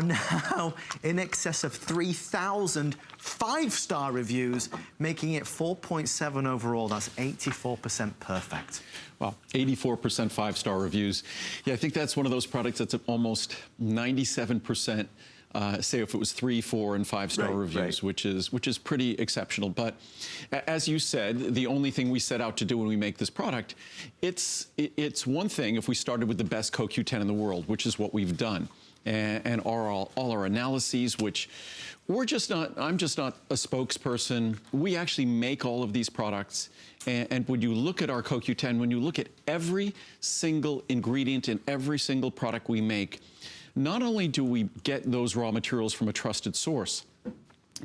Now in excess of 3,000 five-star reviews, making it 4.7 overall. That's 84% perfect. Well, 84% five-star reviews. Yeah, I think that's one of those products that's at almost 97%. Say if it was 3, 4, and 5-star reviews, which is pretty exceptional. But as you said, the only thing we set out to do when we make this product, it's one thing if we started with the best CoQ10 in the world, which is what we've done. And all our analyses, which I'm just not a spokesperson. We actually make all of these products. And when you look at our CoQ10, when you look at every single ingredient in every single product we make, not only do we get those raw materials from a trusted source,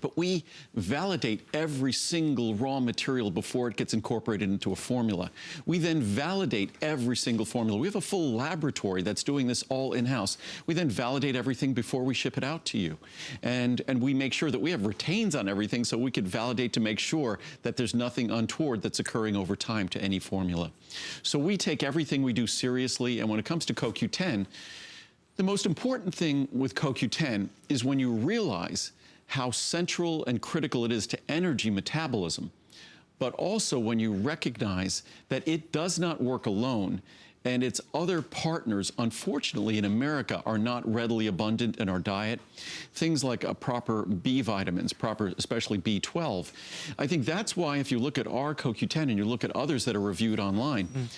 but we validate every single raw material before it gets incorporated into a formula. We then validate every single formula. We have a full laboratory that's doing this all in-house. We then validate everything before we ship it out to you. And we make sure that we have retains on everything so we could validate to make sure that there's nothing untoward that's occurring over time to any formula. So we take everything we do seriously, and when it comes to CoQ10, the most important thing with CoQ10 is when you realize how central and critical it is to energy metabolism, but also when you recognize that it does not work alone and its other partners, unfortunately in America, are not readily abundant in our diet. Things like proper B vitamins, especially B12. I think that's why if you look at our CoQ10 and you look at others that are reviewed online,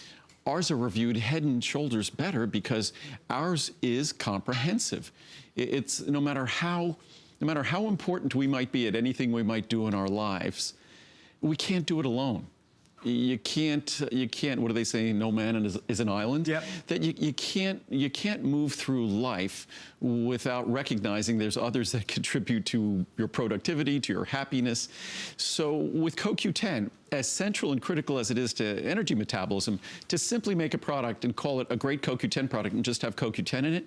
ours are reviewed head and shoulders better because ours is comprehensive. It's no matter how important we might be at anything we might do in our lives, we can't do it alone. You can't, what do they say, no man is an island? Yep. That you can't move through life without recognizing there's others that contribute to your productivity, to your happiness. So with CoQ10, as central and critical as it is to energy metabolism, to simply make a product and call it a great CoQ10 product and just have CoQ10 in it,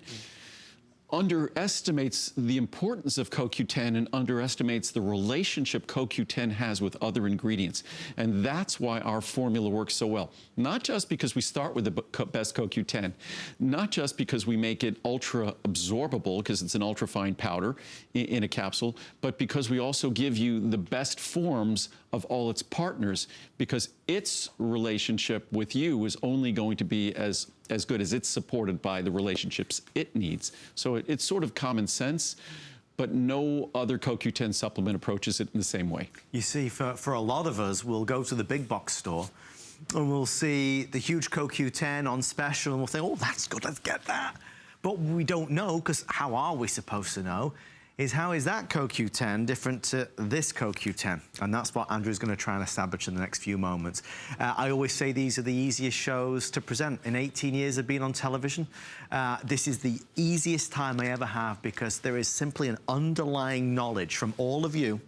underestimates the importance of CoQ10 and underestimates the relationship CoQ10 has with other ingredients. And that's why our formula works so well. Not just because we start with the best CoQ10, not just because we make it ultra absorbable because it's an ultra fine powder in a capsule, but because we also give you the best forms of all its partners, because its relationship with you is only going to be as good as it's supported by the relationships it needs. So it's sort of common sense, but no other CoQ10 supplement approaches it in the same way. You see, for a lot of us, we'll go to the big box store and we'll see the huge CoQ10 on special and we'll think, oh, that's good, let's get that. But we don't know, because how are we supposed to know, is how is that CoQ10 different to this CoQ10? And that's what Andrew's going to try and establish in the next few moments. I always say these are the easiest shows to present. In 18 years of being on television, this is the easiest time I ever have, because there is simply an underlying knowledge from all of you,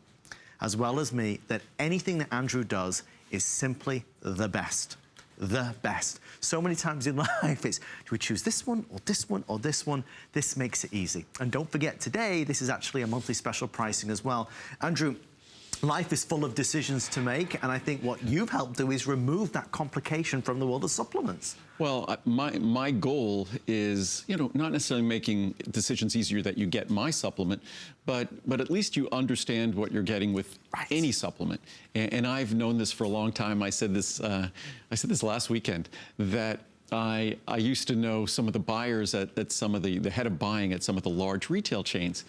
as well as me, that anything that Andrew does is simply the best. The best. So many times in life it's, do we choose this one or this one or this one? This makes it easy. And don't forget, today, this is actually a monthly special pricing as well. Andrew, life is full of decisions to make, and I think what you've helped do is remove that complication from the world of supplements. Well, my goal is, not necessarily making decisions easier that you get my supplement, but at least you understand what you're getting with any supplement. And I've known this for a long time. I said this last weekend, that I used to know some of the buyers at some of the head of buying at some of the large retail chains.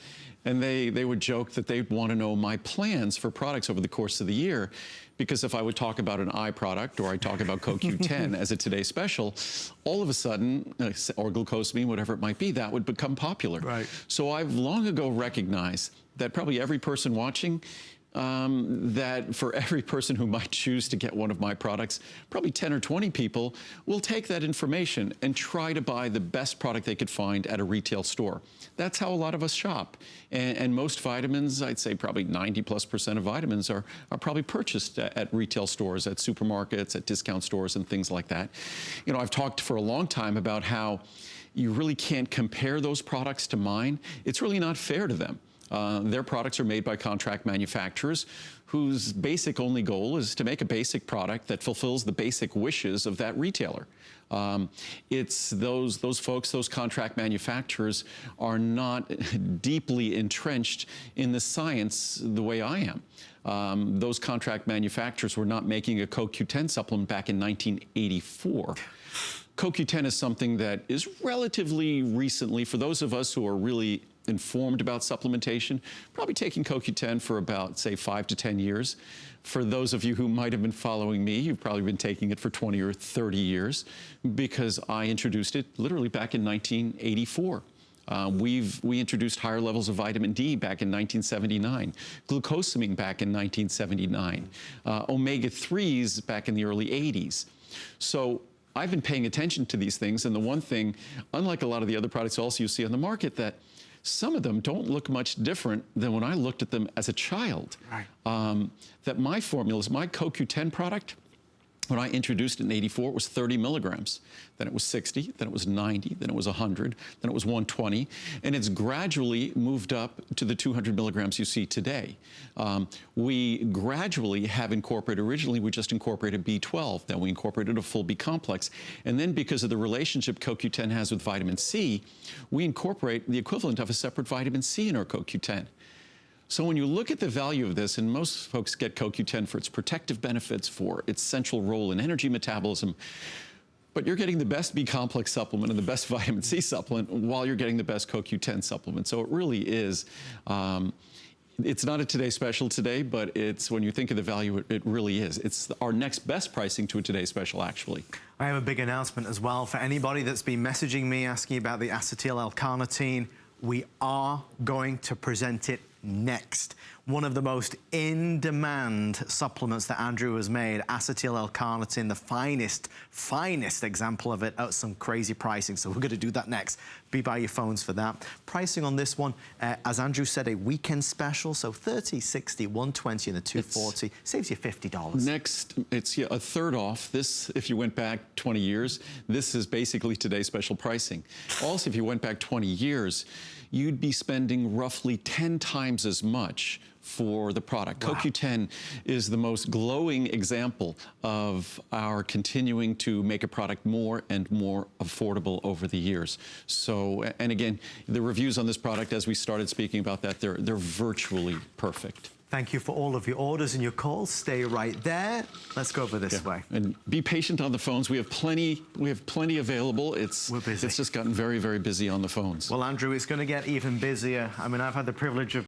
And they would joke that they'd want to know my plans for products over the course of the year, because if I would talk about an eye product or I talk about CoQ10 as a Today Special, all of a sudden, or glucosamine, whatever it might be, that would become popular. Right. So I've long ago recognized that probably every person watching, that for every person who might choose to get one of my products, probably 10 or 20 people will take that information and try to buy the best product they could find at a retail store. That's how a lot of us shop. And most vitamins, I'd say probably 90+% of vitamins are probably purchased at retail stores, at supermarkets, at discount stores and things like that. I've talked for a long time about how you really can't compare those products to mine. It's really not fair to them. Their products are made by contract manufacturers whose basic only goal is to make a basic product that fulfills the basic wishes of that retailer. It's those folks, those contract manufacturers are not deeply entrenched in the science the way I am. Those contract manufacturers were not making a CoQ10 supplement back in 1984. CoQ10 is something that is relatively recently, for those of us who are really informed about supplementation, probably taking CoQ10 for about, say, 5 to 10 years. For those of you who might have been following me, you've probably been taking it for 20 or 30 years, because I introduced it literally back in 1984. We introduced higher levels of vitamin D back in 1979, glucosamine back in 1979, omega-3s back in the early 80s. So I've been paying attention to these things, and the one thing, unlike a lot of the other products also you see on the market, that some of them don't look much different than when I looked at them as a child. Right. That my formulas, my CoQ10 product, when I introduced it in '84, it was 30 milligrams. Then it was 60, then it was 90, then it was 100, then it was 120, and it's gradually moved up to the 200 milligrams you see today. We gradually have incorporated, originally we just incorporated B12, then we incorporated a full B complex, and then because of the relationship CoQ10 has with vitamin C, we incorporate the equivalent of a separate vitamin C in our CoQ10. So when you look at the value of this, and most folks get CoQ10 for its protective benefits, for its central role in energy metabolism, but you're getting the best B complex supplement and the best vitamin C supplement while you're getting the best CoQ10 supplement. So it really is, it's not a Today Special today, but it's, when you think of the value, it really is. It's our next best pricing to a Today Special, actually. I have a big announcement as well for anybody that's been messaging me asking about the acetyl L-carnitine. We are going to present it next. One of the most in-demand supplements that Andrew has made, acetyl L-carnitine, the finest example of it at some crazy pricing. So we're going to do that next. Be by your phones for that. Pricing on this one, as Andrew said, a weekend special. So 30, 60, 120, and the 240 saves you $50. Next, it's a third off. This, if you went back 20 years, this is basically today's special pricing. Also, if you went back 20 years, you'd be spending roughly 10 times as much for the product. Wow. CoQ10 is the most glowing example of our continuing to make a product more and more affordable over the years. So, and again, the reviews on this product, as we started speaking about that, they're virtually perfect. Thank you for all of your orders and your calls. Stay right there. Let's go over this way. And be patient on the phones. We have plenty available. We're busy. It's just gotten very, very busy on the phones. Well, Andrew, it's going to get even busier. I mean, I've had the privilege of